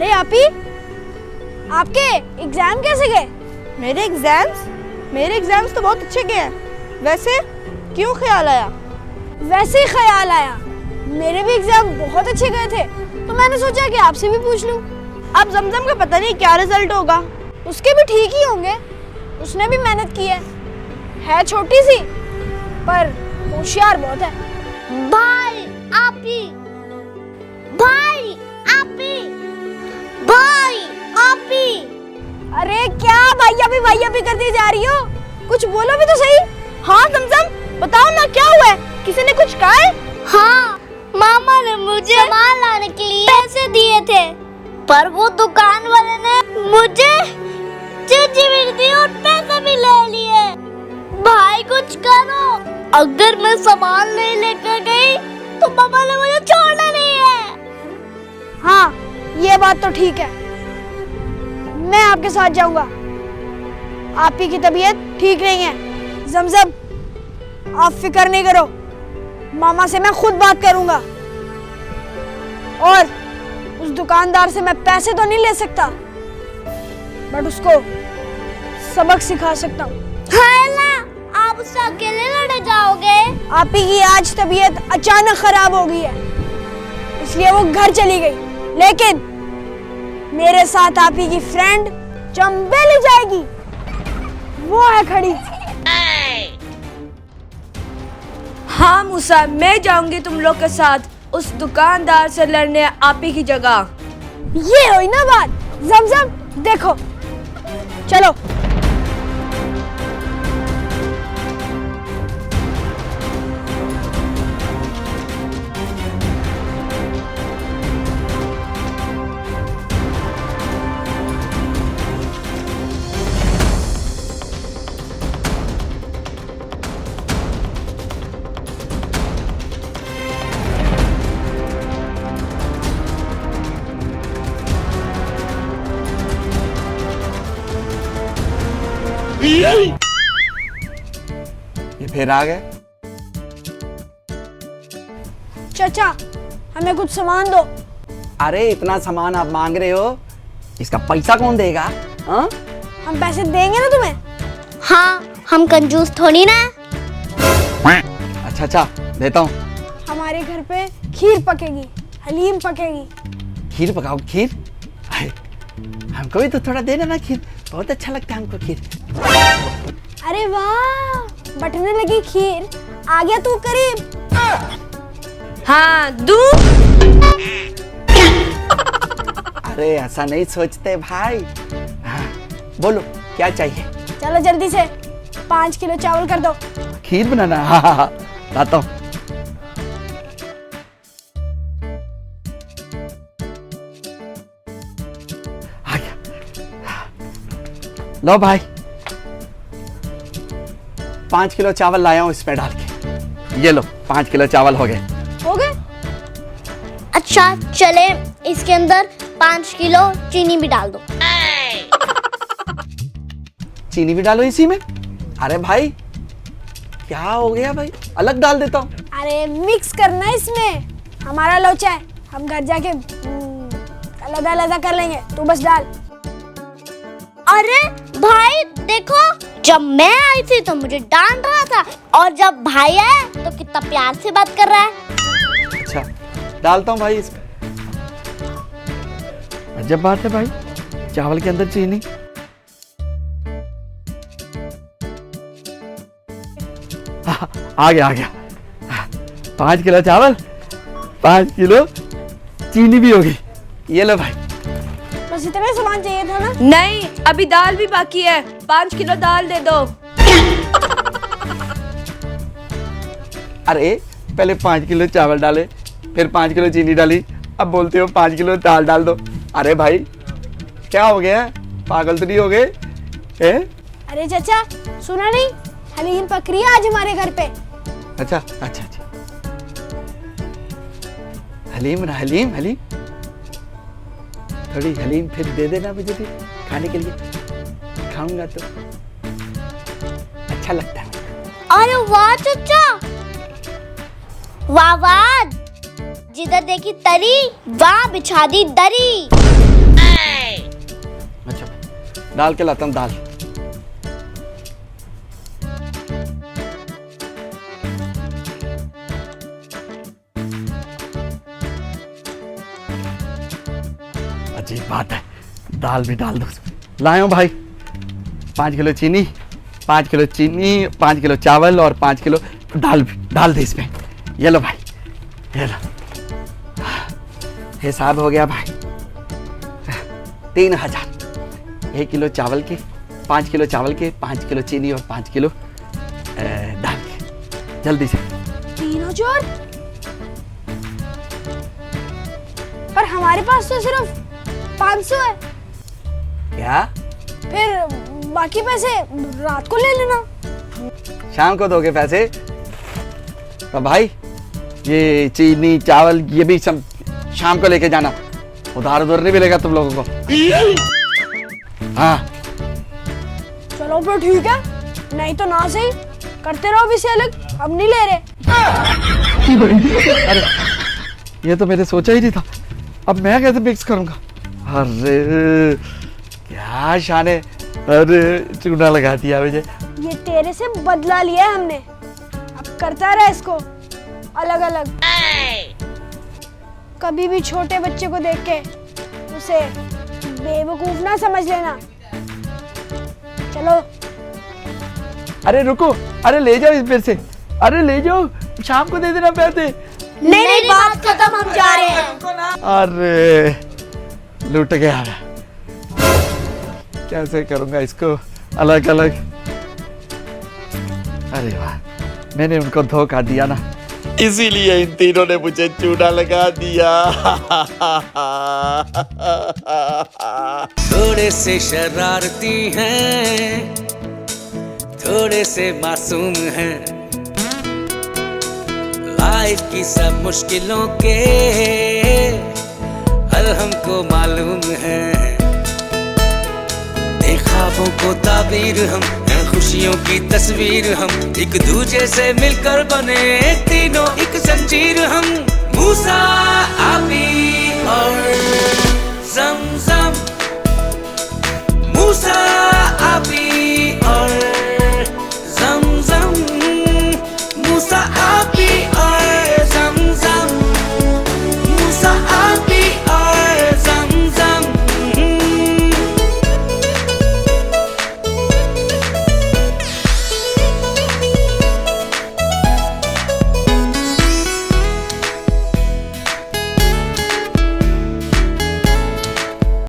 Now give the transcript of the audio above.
अरे आपी, आपके एग्जाम कैसे गए? मेरे एग्जाम्स तो बहुत अच्छे गए हैं। वैसे क्यों ख्याल आया? वैसे ही ख्याल आया, मेरे भी एग्जाम बहुत अच्छे गए थे, तो मैंने सोचा कि आपसे भी पूछ लूं। अब जमजम का पता नहीं क्या रिजल्ट होगा। उसके भी ठीक ही होंगे, उसने भी मेहनत की है छोटी सी पर होशियार बहुत है। भाई आपी, भाई आपी, भाई आपी। अरे क्या भैया भी करती जा रही हो? कुछ बोलो भी तो सही। हाँ जमजम बताओ ना, क्या हुआ है? किसी ने कुछ कहा है? हाँ, मामा ने मुझे सामान लाने के लिए पैसे दिए थे, पर वो दुकान वाले ने मुझे चिट्ठी भी दी और पैसे भी ले लिए। भाई कुछ करो, अगर मैं सामान नहीं लेकर गई तो मामा ने मुझे छोड़ना नहीं है। हाँ, ये बात तो ठीक है, मैं आपके साथ जाऊंगा। आप ही की तबीयत ठीक नहीं है। जमजम, आप फिक्र नहीं करो, मामा से मैं खुद बात करूंगा। और उस दुकानदार से मैं पैसे तो नहीं ले सकता, बट उसको सबक सिखा सकता हूँ। आप उससे अकेले लड़ जाओगे? आप ही की आज तबीयत अचानक खराब हो गई है, इसलिए वो घर चली गई, लेकिन मेरे साथ आप ही की फ्रेंड चंबेली जाएगी, वो है खड़ी। हाँ मूसा, मैं जाऊंगी तुम लोग के साथ उस दुकानदार से लड़ने आप ही की जगह। ये हुई ना बात। जमजम देखो, चलो। ये फिर आ गए। चाचा, हमें कुछ सामान दो। अरे इतना सामान आप मांग रहे हो, इसका पैसा कौन देगा? हाँ? हम पैसे देंगे ना तुम्हें। हाँ, हम कंजूस थोड़ी ना। अच्छा देता हूँ। हमारे घर पे खीर पकेगी, हलीम पकेगी। खीर पकाओ? खीर? अरे, हमको भी तो थोड़ा देना ना खीर, बहुत अच्छा लगता है हमको खीर। अरे वाह, बटने लगी खीर, आ गया तू करीब। हाँ दूं? अरे ऐसा नहीं सोचते भाई। हाँ, बोलो क्या चाहिए? चलो जल्दी से 5 किलो चावल कर दो। खीर बनाना? हाँ, लाता हूँ। आ गया। लो भाई, 5 किलो चावल लाया हूँ इसमें डाल के। ये लो 5 किलो चावल हो गए। हो गए? अच्छा चले, इसके अंदर 5 किलो चीनी भी डाल दो। चीनी भी डालो इसी में? अरे भाई क्या हो गया भाई, अलग डाल देता हूँ। अरे मिक्स करना है इसमें, हमारा लोचा है, हम घर जाके अलग कर लेंगे, तू बस डाल। अरे भाई देखो, जब मैं आई थी तो मुझे डांट रहा था, और जब भाई आया तो कितना प्यार से बात कर रहा है। अच्छा डालता हूँ भाई इसमें। अजब बात है भाई, चावल के अंदर चीनी। आ गया। 5 किलो चावल, 5 किलो चीनी भी होगी। ये लो भाई। बस इतना सामान चाहिए था ना? नहीं, अभी दाल भी बाकी है, 5 किलो दाल दे दो। अरे पहले 5 किलो चावल डाले, फिर 5 किलो चीनी डाली, अब बोलते हो 5 किलो दाल डाल दो। अरे भाई क्या हो गया, पागल तो नहीं हो गए? अरे चाचा सुना नहीं, हलीम पक रही है आज हमारे घर पे। अच्छा। हलीम ना, हलीम थोड़ी हलीम फिर दे देना मुझे भी खाने के लिए, खाऊंगा तो अच्छा लगता है। अरे वाह चचा, वाह, जिधर देखी तरी वहाँ बिछा दी दरी। अच्छा डाल के लाता हूँ दाल। अजीब बात है, दाल भी डाल दो। लाए हूँ भाई 5 किलो चीनी, 5 किलो चीनी, 5 किलो चावल और 5 किलो दाल भी डाल दे इसमें। ये लो भाई, ये लो, हिसाब हो गया भाई 3000। 1 किलो चावल के, 5 किलो चावल के, 5 किलो चीनी और 5 किलो दाल के। जल्दी से। 3000? पर हमारे पास तो सिर्फ 500 है। क्या? फिर बाकी पैसे रात को ले लेना। शाम को दोगे पैसे? तो भाई ये चीनी चावल ये भी सब शाम को लेके जाना, उधार नहीं मिलेगा तुम लोगों को। हाँ चलो फिर ठीक है, नहीं तो ना सही करते रहो भी से अलग, हम नहीं ले रहे। अरे ये तो मैंने सोचा ही नहीं था, अब मैं कैसे मिक्स करूंगा? अरे क्या शान है, अरे चूना लगा दिया मुझे। ये तेरे से बदला लिया है हमने, अब करता रहा इसको अलग अलग। कभी भी छोटे बच्चे को देख के उसे बेवकूफ ना समझ लेना। चलो। अरे रुको, अरे ले जाओ इस फिर से, अरे ले जाओ, शाम को दे देना पैसे। नहीं बात खत्म, हम जा रहे हैं। अरे लूट गया, कैसे करूंगा इसको अलग अलग? अरे वाह, मैंने उनको धोखा दिया ना, इसीलिए इन तीनों ने मुझे चूना लगा दिया। थोड़े से शरारती हैं, थोड़े से मासूम हैं, लाइफ की सब मुश्किलों के हल हमको मालूम है। ख्वाबों को ताबीर हम, खुशियों की तस्वीर हम, एक दूजे से मिलकर बने तीनों एक जंजीर हम। मूसा, आबी और ज़मज़म, मूसा, आबी और ज़मज़म, मूसा, आबी और ज़मज़म, मूसा, आबी